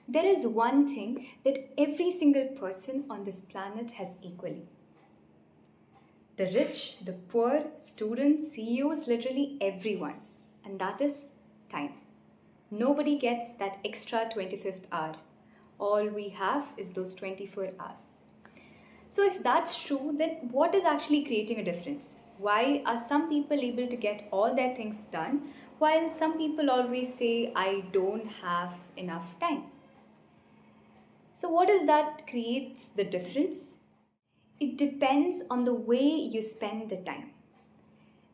There is one thing that every single person on this planet has equally: the rich, the poor, students, CEOs, literally everyone. And that is time. Nobody gets that extra 25th hour. All we have is those 24 hours. So, if that's true, then what is actually creating a difference? Why are some people able to get all their things done while some people always say, I don't have enough time? So, what is that creates the difference? It depends on the way you spend the time.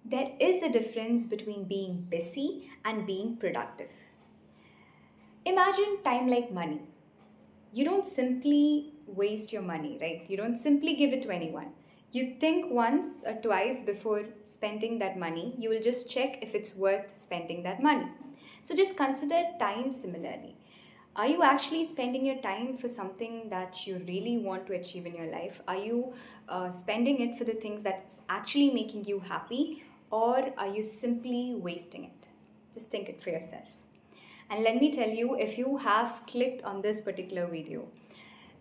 There is a difference between being busy and being productive. Imagine time like money. You don't simply waste your money, right? You don't simply give it to anyone. You think once or twice before spending that money. You will just check if it's worth spending that money. So just consider time similarly. Are you actually spending your time for something that you really want to achieve in your life? Are you spending it for the things that's actually making you happy, or are you simply wasting it? Just think it for yourself. And let me tell you, if you have clicked on this particular video,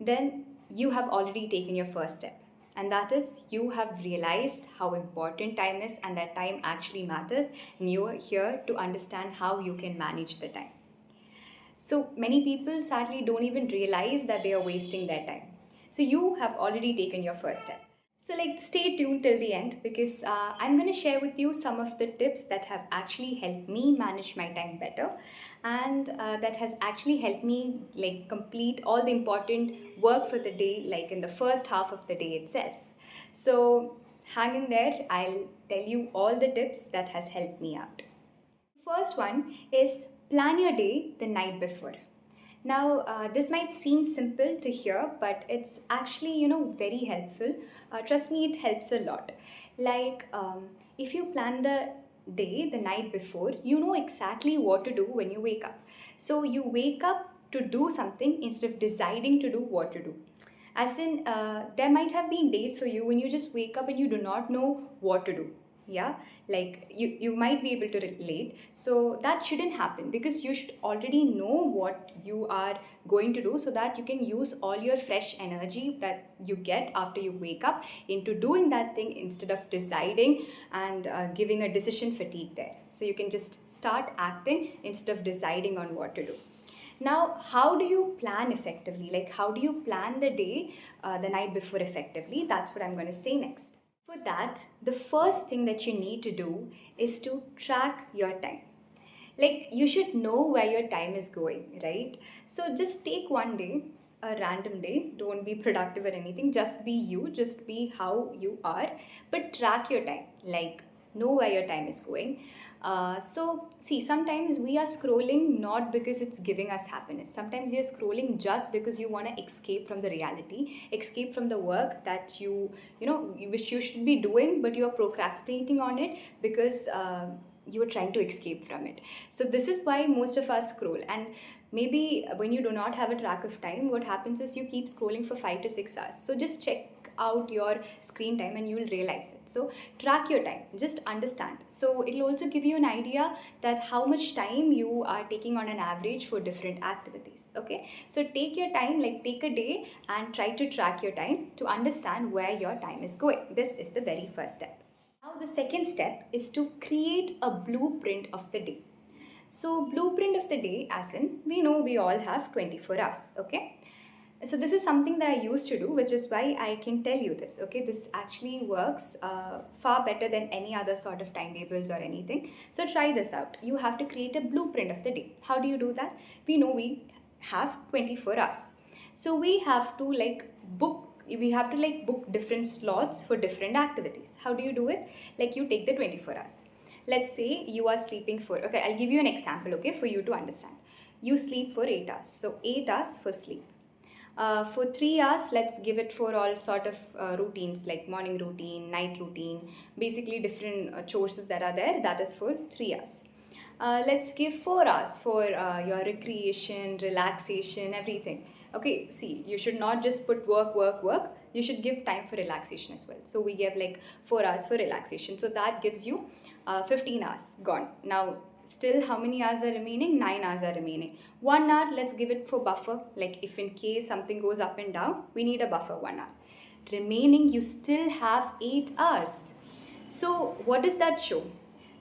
then you have already taken your first step. And that is, you have realized how important time is and that time actually matters. And you are here to understand how you can manage the time. So many people sadly don't even realize that they are wasting their time. So you have already taken your first step. So stay tuned till the end, because I'm going to share with you some of the tips that have actually helped me manage my time better, and that has actually helped me complete all the important work for the day, like in the first half of the day itself. So hang in there, I'll tell you all the tips that has helped me out. First one is plan your day the night before. Now, this might seem simple to hear, but it's actually, very helpful. Trust me, it helps a lot. If you plan the day the night before, you know exactly what to do when you wake up. So you wake up to do something instead of deciding to do what to do. As in, there might have been days for you when you just wake up and you do not know what to do. Yeah, like you might be able to relate. So that shouldn't happen, because you should already know what you are going to do, so that you can use all your fresh energy that you get after you wake up into doing that thing, instead of deciding and giving a decision fatigue there. So you can just start acting instead of deciding on what to do. Now, how do you plan effectively? Like, how do you plan the day the night before effectively? That's what I'm going to say next. For that, the first thing that you need to do is to track your time. Like, you should know where your time is going, right? So just take one day, a random day. Don't be productive or anything. Just be you, just be how you are, but track your time. Like, know where your time is going. So, see, sometimes we are scrolling not because it's giving us happiness. Sometimes you're scrolling just because you want to escape from the reality, escape from the work that you wish you should be doing, but you're procrastinating on it because you are trying to escape from it. So, this is why most of us scroll. And maybe when you do not have a track of time, what happens is you keep scrolling for 5 to 6 hours. So, just check out your screen time and you will realize it. So track your time, just understand. So it will also give you an idea that how much time you are taking on an average for different activities. Okay, so take your time, like take a day and try to track your time to understand where your time is going. This is the very first step. Now the second step is to create a blueprint of the day. So blueprint of the day, as in, we know we all have 24 hours. Okay, so this is something that I used to do, which is why I can tell you this. Okay, this actually works far better than any other sort of timetables or anything. So try this out. You have to create a blueprint of the day. How do you do that? We know we have 24 hours. So we have to book different slots for different activities. How do you do it? Like, you take the 24 hours. Let's say you are sleeping for, okay, I'll give you an example, okay, for you to understand. You sleep for 8 hours. So 8 hours for sleep. For 3 hours, let's give it for all sort of routines, like morning routine, night routine, basically different chores that are there. That is for 3 hours. Let's give 4 hours for your recreation, relaxation, everything. Okay, see, you should not just put work, work, work. You should give time for relaxation as well. So we give like 4 hours for relaxation. So that gives you 15 hours gone. Now still how many hours are remaining? 9 hours are remaining. 1 hour, let's give it for buffer. Like if in case something goes up and down, we need a buffer 1 hour. Remaining, you still have 8 hours. So what does that show?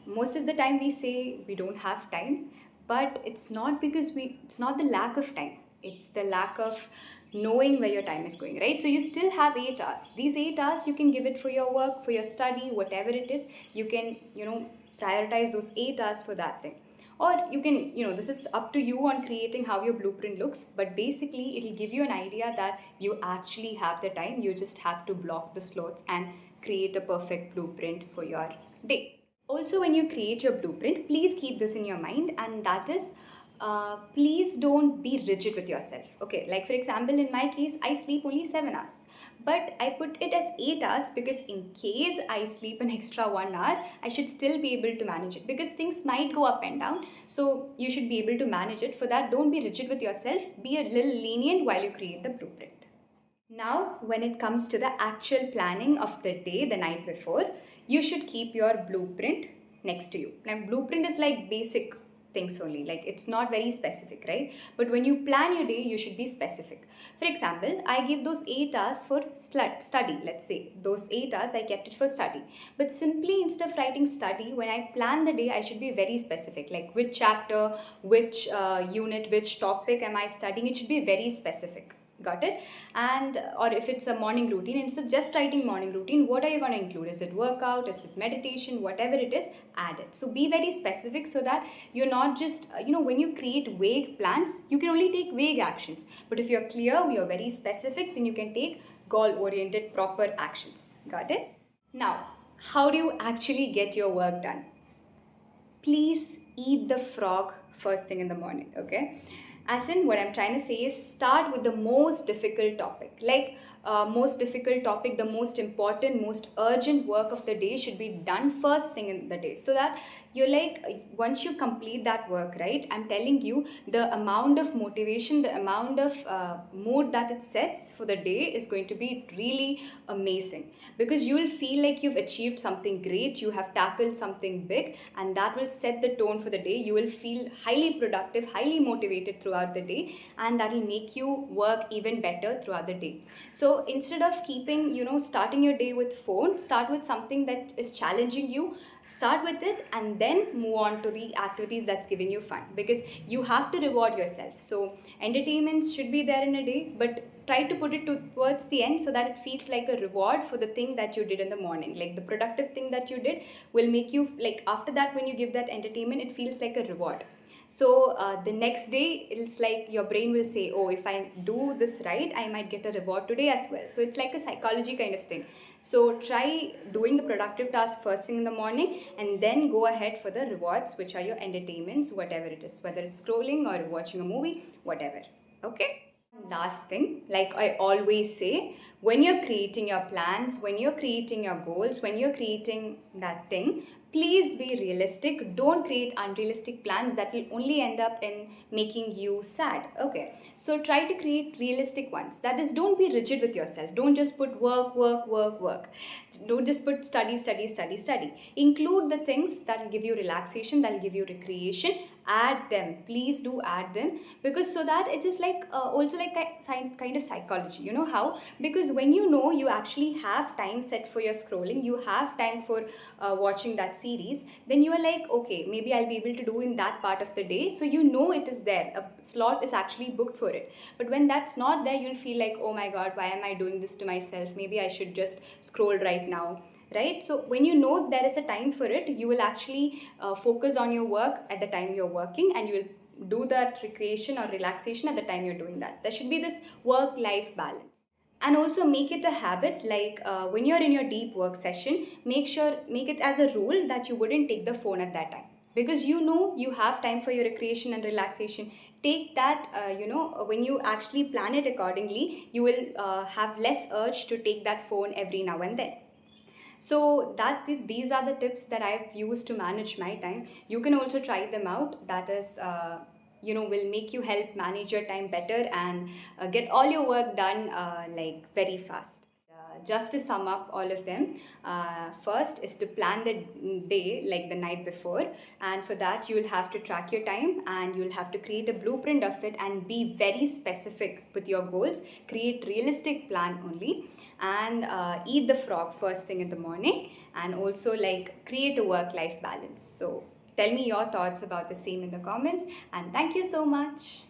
Most of the time we say we don't have time, but it's not because it's not the lack of time, it's the lack of knowing where your time is going, right? So you still have 8 hours. These 8 hours you can give it for your work, for your study, whatever it is. You can, prioritize those 8 hours for that thing. Or you can, this is up to you on creating how your blueprint looks, but basically it'll give you an idea that you actually have the time. You just have to block the slots and create a perfect blueprint for your day. Also, when you create your blueprint, please keep this in your mind, and that is, please don't be rigid with yourself. Okay, like for example, in my case, I sleep only 7 hours, but I put it as 8 hours because in case I sleep an extra 1 hour, I should still be able to manage it, because things might go up and down. So you should be able to manage it. For that, don't be rigid with yourself. Be a little lenient while you create the blueprint. Now, when it comes to the actual planning of the day the night before, you should keep your blueprint next to you. Now, blueprint is like basic things only, like it's not very specific, right? But when you plan your day, you should be specific. For example, I give those 8 hours for study. Let's say those 8 hours I kept it for study. But simply instead of writing study, when I plan the day, I should be very specific, like which chapter, which unit, which topic am I studying. It should be very specific. Got it? And or if it's a morning routine, instead of just writing morning routine, what are you going to include? Is it workout, is it meditation, whatever it is, add it. So be very specific, so that you're not just when you create vague plans, you can only take vague actions. But if you're clear, you're very specific, then you can take goal oriented proper actions. Got it? Now, how do you actually get your work done? Please eat the frog first thing in the morning. Okay, as in, what I'm trying to say is, start with the most difficult topic. Like most difficult topic, the most important, most urgent work of the day should be done first thing in the day, so that you're like, once you complete that work, right, I'm telling you, the amount of motivation, the amount of mood that it sets for the day is going to be really amazing, because you'll feel like you've achieved something great, you have tackled something big, and that will set the tone for the day. You will feel highly productive, highly motivated throughout the day, and that will make you work even better throughout the day. So instead of keeping, starting your day with phone, start with something that is challenging you. Start with it and then move on to the activities that's giving you fun, because you have to reward yourself. So entertainments should be there in a day, but try to put it towards the end, so that it feels like a reward for the thing that you did in the morning. Like the productive thing that you did will make you, like after that, when you give that entertainment, it feels like a reward. So the next day, it's like your brain will say, oh, if I do this right, I might get a reward today as well. So it's like a psychology kind of thing. So try doing the productive task first thing in the morning, and then go ahead for the rewards, which are your entertainments, whatever it is, whether it's scrolling or watching a movie, whatever. Okay? Last thing, like I always say, when you're creating your plans, when you're creating your goals, when you're creating that thing, please be realistic. Don't create unrealistic plans that will only end up in making you sad. Okay, so try to create realistic ones. That is, don't be rigid with yourself. Don't just put work, work, work, work. Don't just put study, study, study, study. Include the things that will give you relaxation, that will give you recreation. Add them, please do add them, because so that it is like also like a kind of psychology. You know how? Because when you actually have time set for your scrolling, you have time for watching that series, then you are like, okay, maybe I'll be able to do in that part of the day. So it is there, a slot is actually booked for it. But when that's not there, you'll feel like, oh my god, why am I doing this to myself? Maybe I should just scroll right now, right? So when there is a time for it, you will actually focus on your work at the time you're working, and you will do that recreation or relaxation at the time you're doing that. There should be this work-life balance. And also make it a habit, like when you're in your deep work session, make it as a rule that you wouldn't take the phone at that time, because you have time for your recreation and relaxation. Take that, when you actually plan it accordingly, you will have less urge to take that phone every now and then. So that's it. These are the tips that I've used to manage my time. You can also try them out. That is, will make you help manage your time better and get all your work done like very fast. just to sum up all of them, first is to plan the day like the night before, and for that you will have to track your time and you'll have to create a blueprint of it and be very specific with your goals. Create realistic plan only, and eat the frog first thing in the morning, and also like create a work life balance. So tell me your thoughts about the same in the comments, and thank you so much.